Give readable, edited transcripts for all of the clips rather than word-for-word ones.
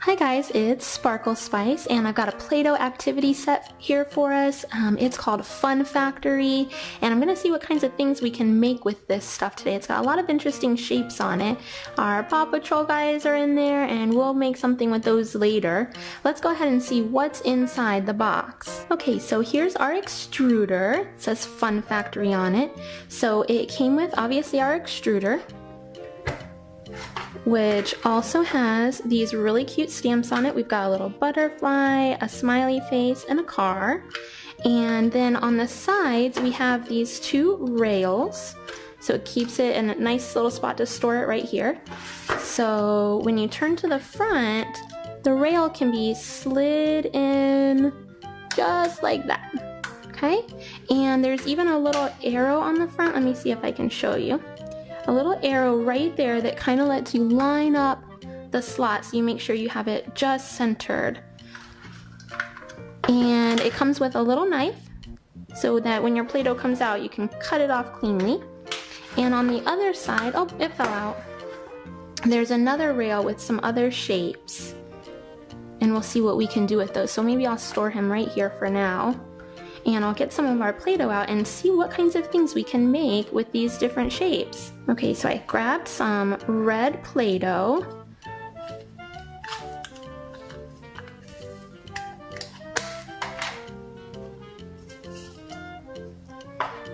Hi guys, it's Sparkle Spice and I've got a Play-Doh activity set here for us. It's called Fun Factory and I'm going to see what kinds of things we can make with this stuff today. It's got a lot of interesting shapes on it. Our Paw Patrol guys are in there and we'll make something with those later. Let's go ahead and see what's inside the box. Okay, so here's our extruder. It says Fun Factory on it. So it came with obviously our extruder, which also has these really cute stamps on it. We've got a little butterfly, a smiley face, and a car. And then on the sides, we have these two rails. So it keeps it in a nice little spot to store it right here. So when you turn to the front, the rail can be slid in just like that. Okay? And there's even a little arrow on the front. Let me see if I can show you. A little arrow right there that kind of lets you line up the slot so you make sure you have it just centered. And it comes with a little knife so that when your Play-Doh comes out you can cut it off cleanly. And on the other side, oh, it fell out. There's another rail with some other shapes. And we'll see what we can do with those. So maybe I'll store him right here for now. And I'll get some of our Play-Doh out and see what kinds of things we can make with these different shapes. Okay, so I grabbed some red Play-Doh.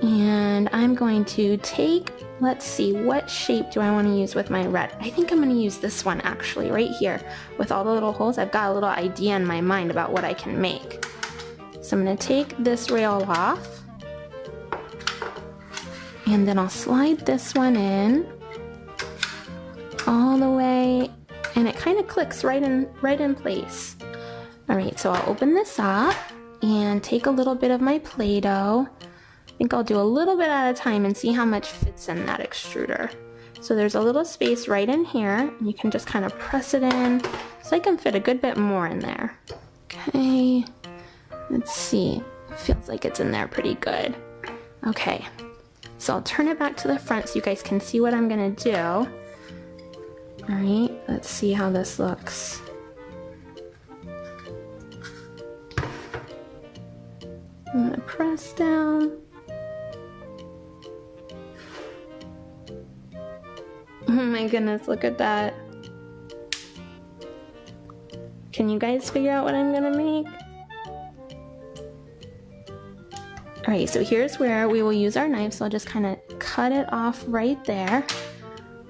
And I'm going to take, let's see, what shape do I want to use with my red? I think I'm going to use this one actually, right here. With all the little holes, I've got a little idea in my mind about what I can make. So I'm going to take this rail off, and then I'll slide this one in all the way, and it kind of clicks right in place. Alright, so I'll open this up and take a little bit of my Play-Doh. I think I'll do a little bit at a time and see how much fits in that extruder. So there's a little space right in here, and you can just kind of press it in so I can fit a good bit more in there. Okay. Let's see, it feels like it's in there pretty good. Okay, so I'll turn it back to the front so you guys can see what I'm gonna do. Alright, let's see how this looks. I'm gonna press down. Oh my goodness, look at that. Can you guys figure out what I'm gonna make? Alright, so here's where we will use our knife, so I'll just kind of cut it off right there.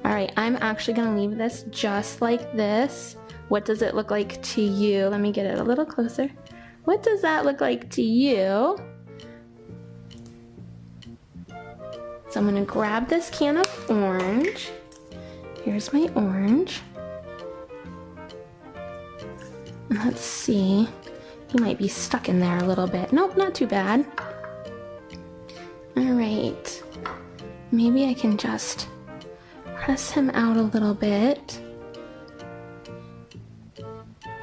Alright, I'm actually going to leave this just like this. What does it look like to you? Let me get it a little closer. What does that look like to you? So I'm going to grab this can of orange. Here's my orange. And let's see. He might be stuck in there a little bit. Nope, not too bad. Alright, maybe I can just press him out a little bit.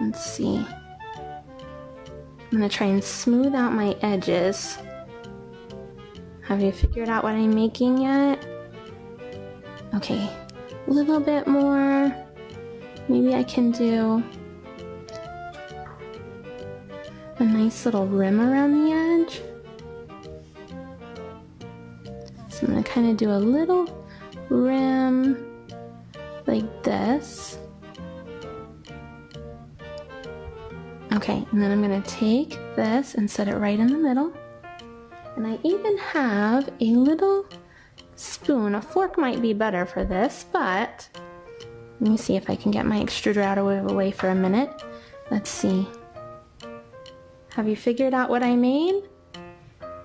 Let's see. I'm going to try and smooth out my edges. Have you figured out what I'm making yet? Okay, a little bit more. Maybe I can do a nice little rim around the edge. So I'm going to kind of do a little rim like this. Okay, and then I'm going to take this and set it right in the middle. And I even have a little spoon. A fork might be better for this, but let me see if I can get my extruder out of the way for a minute. Let's see. Have you figured out what I made?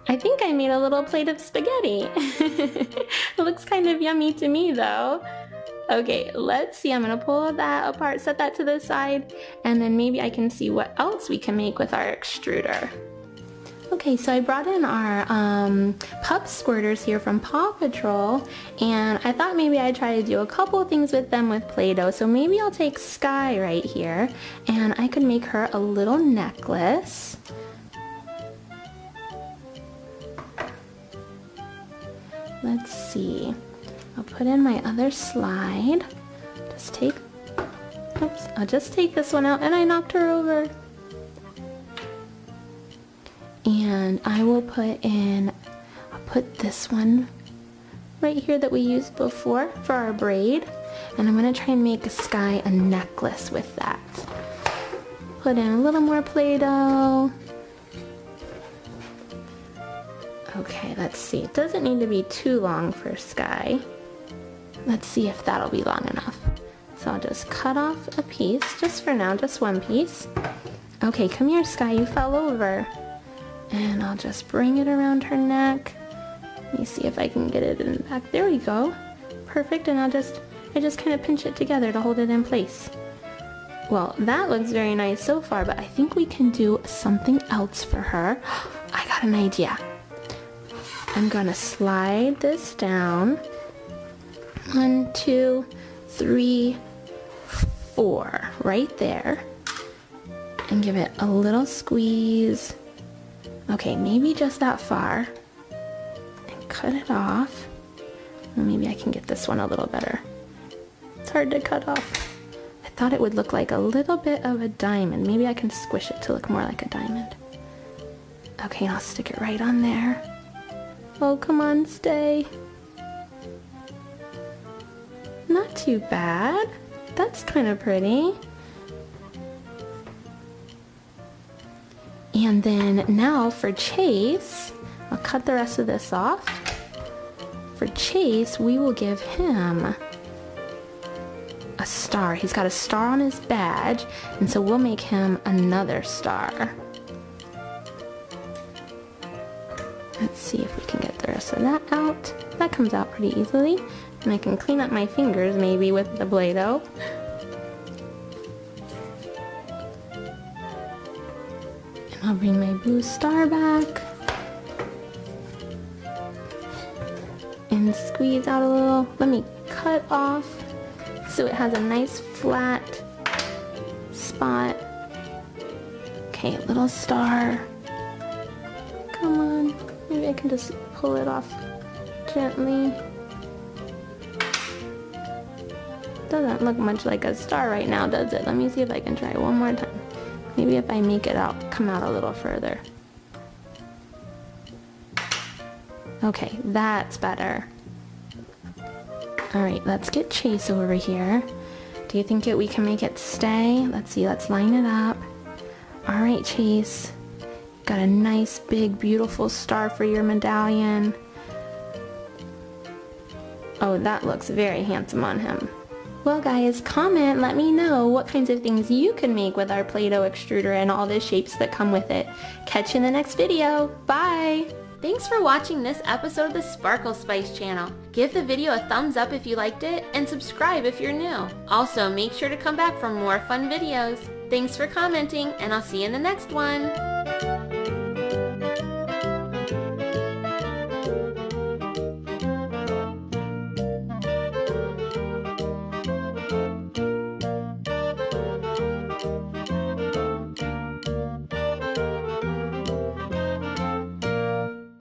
I think I made a little plate of spaghetti. It looks kind of yummy to me though. Okay, let's see. I'm going to pull that apart, set that to the side, and then maybe I can see what else we can make with our extruder. Okay, so I brought in our pup squirters here from Paw Patrol, and I thought maybe I'd try to do a couple things with them with Play-Doh. So maybe I'll take Sky right here, and I could make her a little necklace. Let's see. I'll put in my other slide. Just take Oops, I'll just take this one out, and I knocked her over. And I will put this one right here that we used before for our braid. And I'm gonna try and make Sky a necklace with that. Put in a little more Play-Doh. Okay, let's see. It doesn't need to be too long for Sky. Let's see if that'll be long enough. So I'll just cut off a piece, just for now, just one piece. Okay, come here, Sky, you fell over. And I'll just bring it around her neck. Let me see if I can get it in the back. There we go. Perfect, and I just kind of pinch it together to hold it in place. Well, that looks very nice so far, but I think we can do something else for her. I got an idea. I'm gonna slide this down. 1, 2, 3, 4, right there. And give it a little squeeze. Okay, maybe just that far. And cut it off. Well, maybe I can get this one a little better. It's hard to cut off. I thought it would look like a little bit of a diamond. Maybe I can squish it to look more like a diamond. Okay, I'll stick it right on there. Oh, come on, stay. Not too bad. That's kind of pretty. And then now for Chase, I'll cut the rest of this off. For Chase, we will give him a star. He's got a star on his badge, and so we'll make him another star. Let's see if we can get the rest of that out. That comes out pretty easily. And I can clean up my fingers maybe with the Play-Doh. And I'll bring my blue star back. And squeeze out a little. Let me cut off so it has a nice flat spot. Okay, a little star. Come on. Maybe I can just pull it off gently. Doesn't look much like a star right now, does it? Let me see if I can try one more time. Maybe if I make it come out a little further. Okay, that's better. Alright, let's get Chase over here. Do you think we can make it stay? Let's see, let's line it up. Alright, Chase. Got a nice, big, beautiful star for your medallion. Oh, that looks very handsome on him. Well guys, comment, let me know what kinds of things you can make with our Play-Doh extruder and all the shapes that come with it. Catch you in the next video. Bye! Thanks for watching this episode of the Sparkle Spice channel. Give the video a thumbs up if you liked it, and subscribe if you're new. Also, make sure to come back for more fun videos. Thanks for commenting, and I'll see you in the next one.